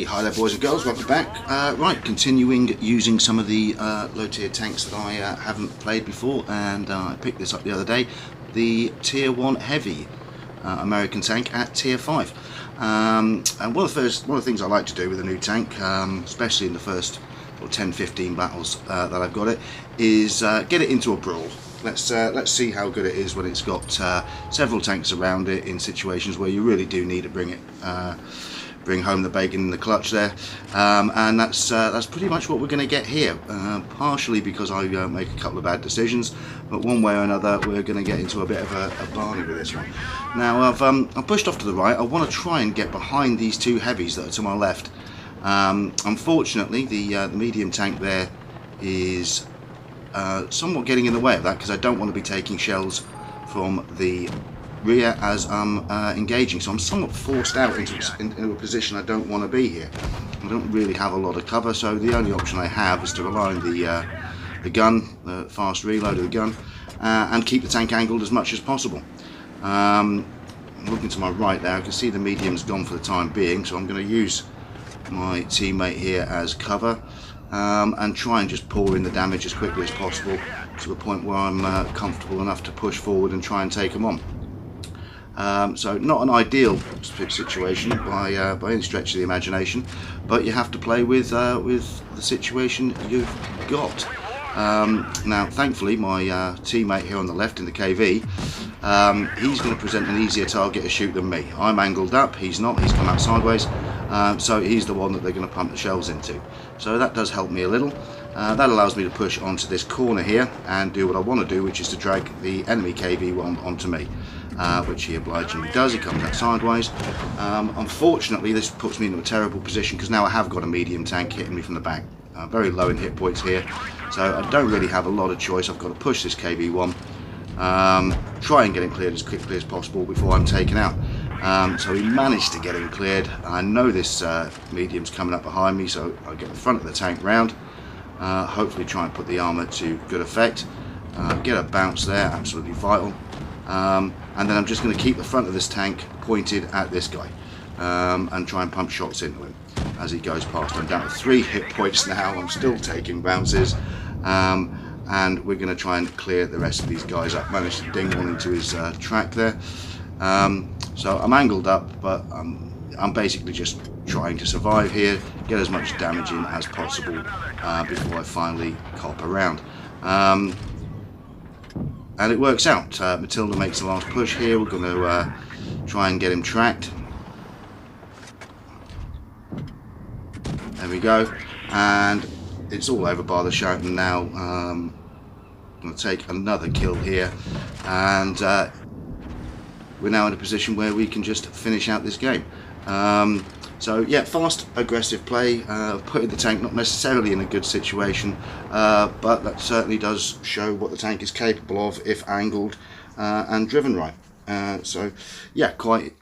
Okay, hi there boys and girls, welcome back. Right, continuing using some of the low tier tanks that I haven't played before, and I picked this up the other day, the tier 1 heavy American tank at tier 5. And one of the things I like to do with a new tank, especially in the first 10-15 battles that I've got it, is get it into a brawl. Let's see how good it is when it's got several tanks around it in situations where you really do need to bring home the bacon in the clutch there, and that's pretty much what we're going to get here. Partially because I make a couple of bad decisions, but one way or another we're going to get into a bit of a barney with this one. Now I've pushed off to the right. I want to try and get behind these two heavies that are to my left. Unfortunately, the medium tank there is somewhat getting in the way of that, because I don't want to be taking shells from the rear as I'm engaging, so I'm somewhat forced out into a position I don't want to be here. I don't really have a lot of cover, so the only option I have is to rely on the gun, the fast reload of the gun, and keep the tank angled as much as possible. Looking to my right there, I can see the medium's gone for the time being, so I'm going to use my teammate here as cover, and try and just pour in the damage as quickly as possible to the point where I'm comfortable enough to push forward and try and take them on. So not an ideal situation by any stretch of the imagination, but you have to play with the situation you've got. Now thankfully my teammate here on the left in the KV, he's going to present an easier target to shoot than me. I'm angled up, he's not, he's come out sideways, so he's the one that they're going to pump the shells into. So that does help me a little. That allows me to push onto this corner here and do what I want to do, which is to drag the enemy KV1 onto me, which he obligingly does. He comes out sideways. Unfortunately, this puts me into a terrible position, because now I have got a medium tank hitting me from the back. Very low in hit points here, so I don't really have a lot of choice. I've got to push this KV1, try and get him cleared as quickly as possible before I'm taken out. So he managed to get him cleared. I know this medium's coming up behind me, so I'll get the front of the tank round, hopefully try and put the armour to good effect, get a bounce there, absolutely vital, and then I'm just going to keep the front of this tank pointed at this guy, and try and pump shots into him as he goes past. I'm down to 3 hit points now, I'm still taking bounces, and we're going to try and clear the rest of these guys up. Managed to ding one into his track there. So I'm angled up, but I'm basically just trying to survive here, get as much damage in as possible before I finally cop around. And it works out. Matilda makes the last push here. We're going to try and get him tracked. There we go, and it's all over by the shouting now. I'm going to take another kill here, and we're now in a position where we can just finish out this game. So yeah, fast, aggressive play, putting the tank not necessarily in a good situation, but that certainly does show what the tank is capable of if angled and driven right. So yeah, quite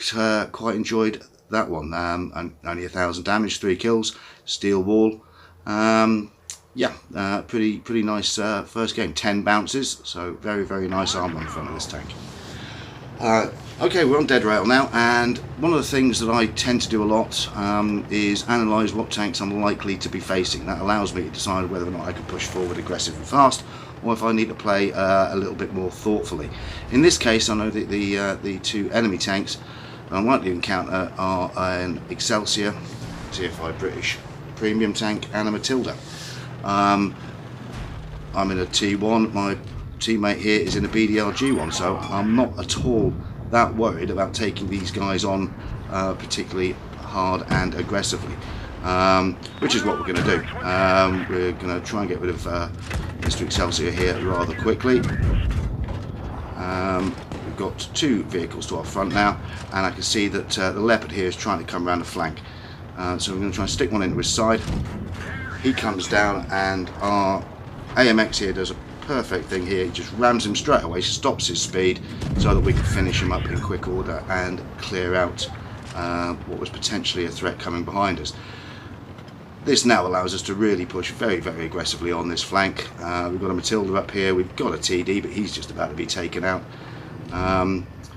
enjoyed that one. And only 1,000 damage, 3 kills, steel wall. Yeah, pretty nice first game. 10 bounces, so very nice armor on the front of this tank. Okay, we're on dead rail now, and one of the things that I tend to do a lot is analyse what tanks I'm likely to be facing. That allows me to decide whether or not I can push forward aggressive and fast, or if I need to play a little bit more thoughtfully. In this case, I know that the two enemy tanks I'm likely to encounter are an Excelsior Tier 5 British premium tank and a Matilda. I'm in a T1, my teammate here is in a BDLG one, so I'm not at all that worried about taking these guys on particularly hard and aggressively, which is what we're going to do. We're going to try and get rid of Mr. Excelsior here rather quickly. We've got 2 vehicles to our front now, and I can see that the Leopard here is trying to come around the flank, so we're going to try and stick one into his side. He comes down, and our AMX here does a perfect thing here. He just rams him straight away, stops his speed, so that we can finish him up in quick order and clear out what was potentially a threat coming behind us. This now allows us to really push very aggressively on this flank. We've got a Matilda up here, we've got a TD, but he's just about to be taken out.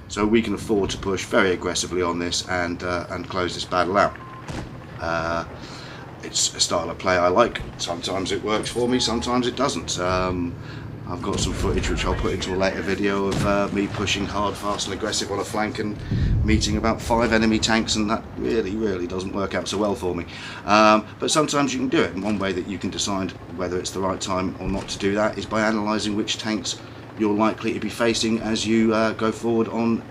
So we can afford to push very aggressively on this and close this battle out. It's a style of play I like. Sometimes it works for me, sometimes it doesn't. I've got some footage which I'll put into a later video of me pushing hard, fast and aggressive on a flank and meeting about 5 enemy tanks, and that really doesn't work out so well for me. But sometimes you can do it, and one way that you can decide whether it's the right time or not to do that is by analysing which tanks you're likely to be facing as you go forward on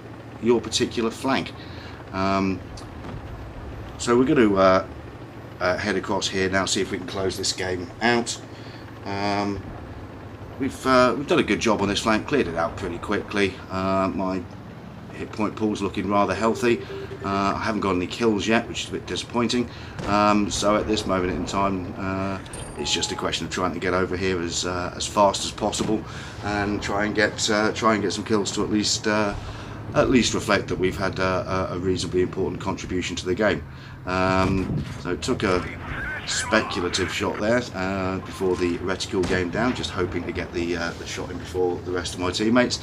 your particular flank. So we're going to head across here now, see if we can close this game out. We've done a good job on this flank, cleared it out pretty quickly. My hit point pool's looking rather healthy. I haven't got any kills yet, which is a bit disappointing. So at this moment in time, it's just a question of trying to get over here as fast as possible and try and get some kills to at least reflect that we've had a reasonably important contribution to the game. So it took a speculative shot there before the reticle came down, just hoping to get the shot in before the rest of my teammates.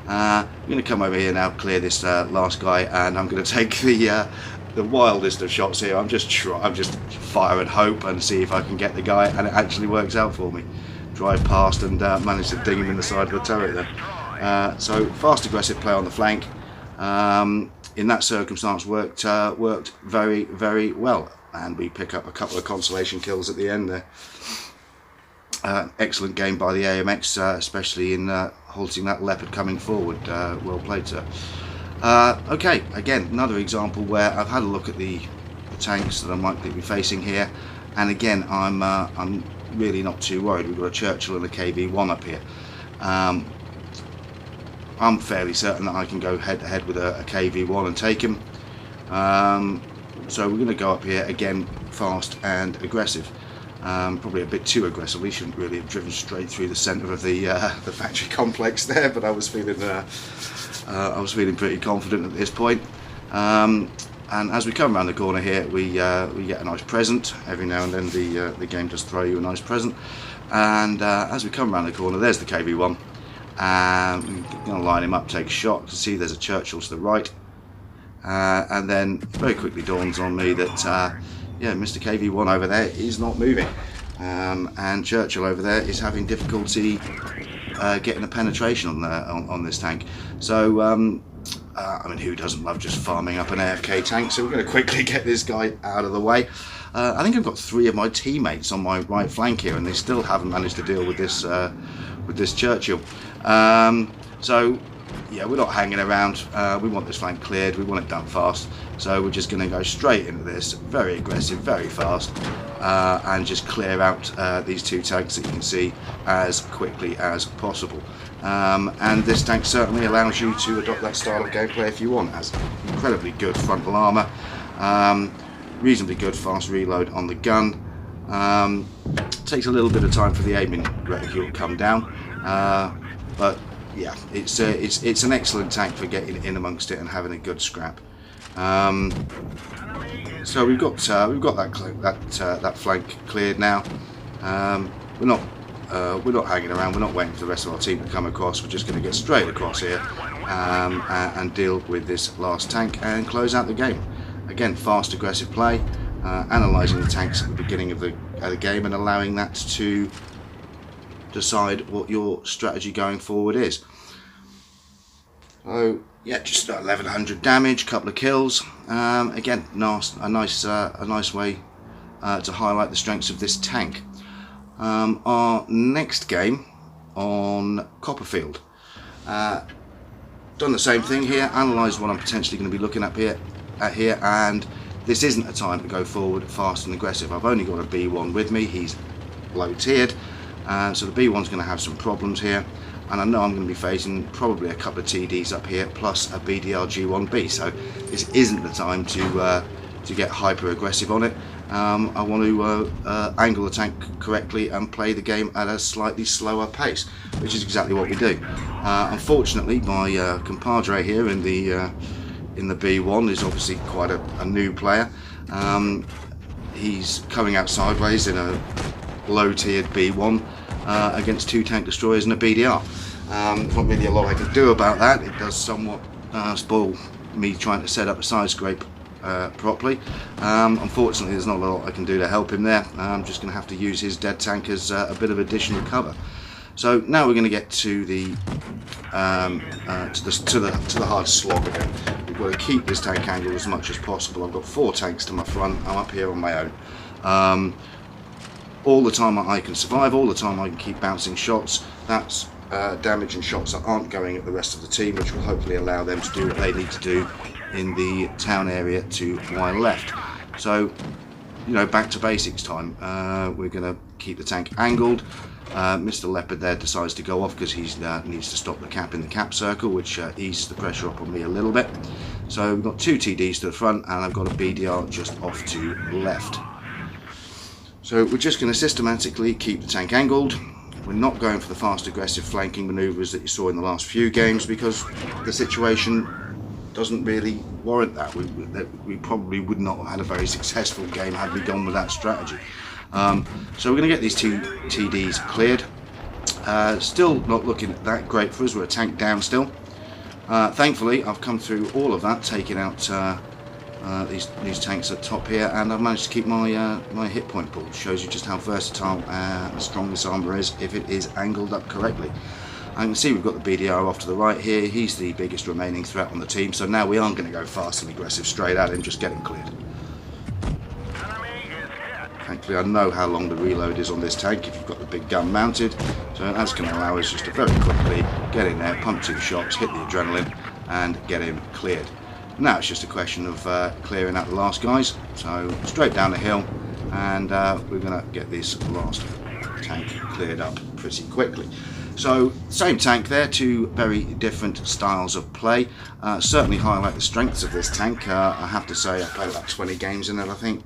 I'm going to come over here now, clear this last guy, and I'm going to take the wildest of shots here. I'm just fire and hope and see if I can get the guy, and it actually works out for me. Drive past and manage to ding him in the side of the turret there. So fast aggressive play on the flank in that circumstance worked very well, and we pick up a couple of consolation kills at the end there. Excellent game by the AMX, especially in halting that leopard coming forward. Well played, sir. Okay, again, another example where I've had a look at the tanks that I'm likely to be facing here, and again, I'm really not too worried. We've got a Churchill and a KV-1 up here. I'm fairly certain that I can go head to head with a KV-1 and take him. So we're going to go up here again, fast and aggressive. Probably a bit too aggressive. We shouldn't really have driven straight through the centre of the factory complex there, but I was feeling pretty confident at this point. And as we come around the corner here, we get a nice present. Every now and then the game does throw you a nice present. And as we come around the corner, there's the KV-1. We're going to line him up, take a shot. You can see there's a Churchill to the right. And then very quickly dawns on me that yeah, Mr. KV-1 over there is not moving, and Churchill over there is having difficulty getting a penetration on this tank. So I mean, who doesn't love just farming up an AFK tank? So we're going to quickly get this guy out of the way. I think I've got 3 of my teammates on my right flank here, and they still haven't managed to deal with this Churchill. So yeah, we're not hanging around. We want this flank cleared, we want it done fast, so we're just going to go straight into this, very aggressive, very fast, and just clear out these 2 tanks that you can see as quickly as possible. And this tank certainly allows you to adopt that style of gameplay if you want. It has incredibly good frontal armour, reasonably good fast reload on the gun. Takes a little bit of time for the aiming reticule to come down, but yeah, it's an excellent tank for getting in amongst it and having a good scrap. So we've got that flank cleared now. We're not hanging around. We're not waiting for the rest of our team to come across. We're just going to get straight across here and deal with this last tank and close out the game. Again, fast, aggressive play, analysing the tanks at the beginning of the game and allowing that to decide what your strategy going forward is. So yeah, just 1100 damage, couple of kills. Again, a nice way to highlight the strengths of this tank. Our next game on Copperfield. Done the same thing here, analysed what I'm potentially going to be looking at here, and this isn't a time to go forward fast and aggressive. I've only got a B1 with me. He's low tiered, so the B1's going to have some problems here, and I know I'm going to be facing probably a couple of TDs up here plus a BDR G1B, so this isn't the time to get hyper aggressive on it. I want to angle the tank correctly and play the game at a slightly slower pace, which is exactly what we do. Unfortunately, my compadre here in the B1 is obviously quite a new player. He's coming out sideways in a low-tiered B1 against 2 tank destroyers and a BDR. Not really a lot I can do about that. It does somewhat spoil me trying to set up a side scrape properly. Unfortunately, there's not a lot I can do to help him there. I'm just going to have to use his dead tank as a bit of additional cover. So now we're going to get to the hard slog again. We've got to keep this tank angled as much as possible. I've got 4 tanks to my front. I'm up here on my own. All the time I can survive, all the time I can keep bouncing shots. That's damage and shots that aren't going at the rest of the team, which will hopefully allow them to do what they need to do in the town area to my left. So, you know, back to basics time. We're going to keep the tank angled. Mr. Leopard there decides to go off because he needs to stop the cap in the cap circle, which eases the pressure up on me a little bit. So we've got 2 TDs to the front, and I've got a BDR just off to left. So we're just going to systematically keep the tank angled. We're not going for the fast aggressive flanking manoeuvres that you saw in the last few games, because the situation doesn't really warrant that. We probably would not have had a very successful game had we gone with that strategy. So we're going to get these 2 TDs cleared. Still not looking that great for us. We're a tank down still. Thankfully, I've come through all of that, taking out these tanks at top here, and I've managed to keep my my hit point pool. Shows you just how versatile and strong this armour is if it is angled up correctly. I can see we've got the BDR off to the right here. He's the biggest remaining threat on the team, so now we aren't going to go fast and aggressive straight at him, just get him cleared. Thankfully, I know how long the reload is on this tank if you've got the big gun mounted, so that's going to allow us just to very quickly get in there, pump 2 shots, hit the adrenaline, and get him cleared. Now it's just a question of clearing out the last guys, so straight down the hill, and we're going to get this last tank cleared up pretty quickly. So same tank there, 2 very different styles of play. Certainly highlight the strengths of this tank. I have to say, I played about 20 games in it, I think.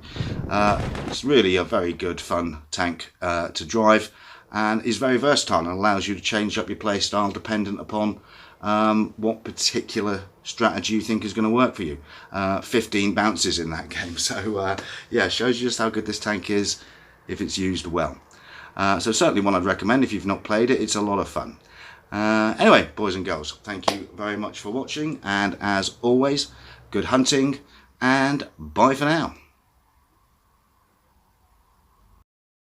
It's really a very good fun tank to drive, and is very versatile and allows you to change up your play style dependent upon what particular strategy you think is going to work for you. 15 bounces in that game, so yeah, shows you just how good this tank is if it's used well. So certainly one I'd recommend if you've not played it. It's a lot of fun. Anyway, boys and girls, thank you very much for watching, and as always, good hunting, and bye for now.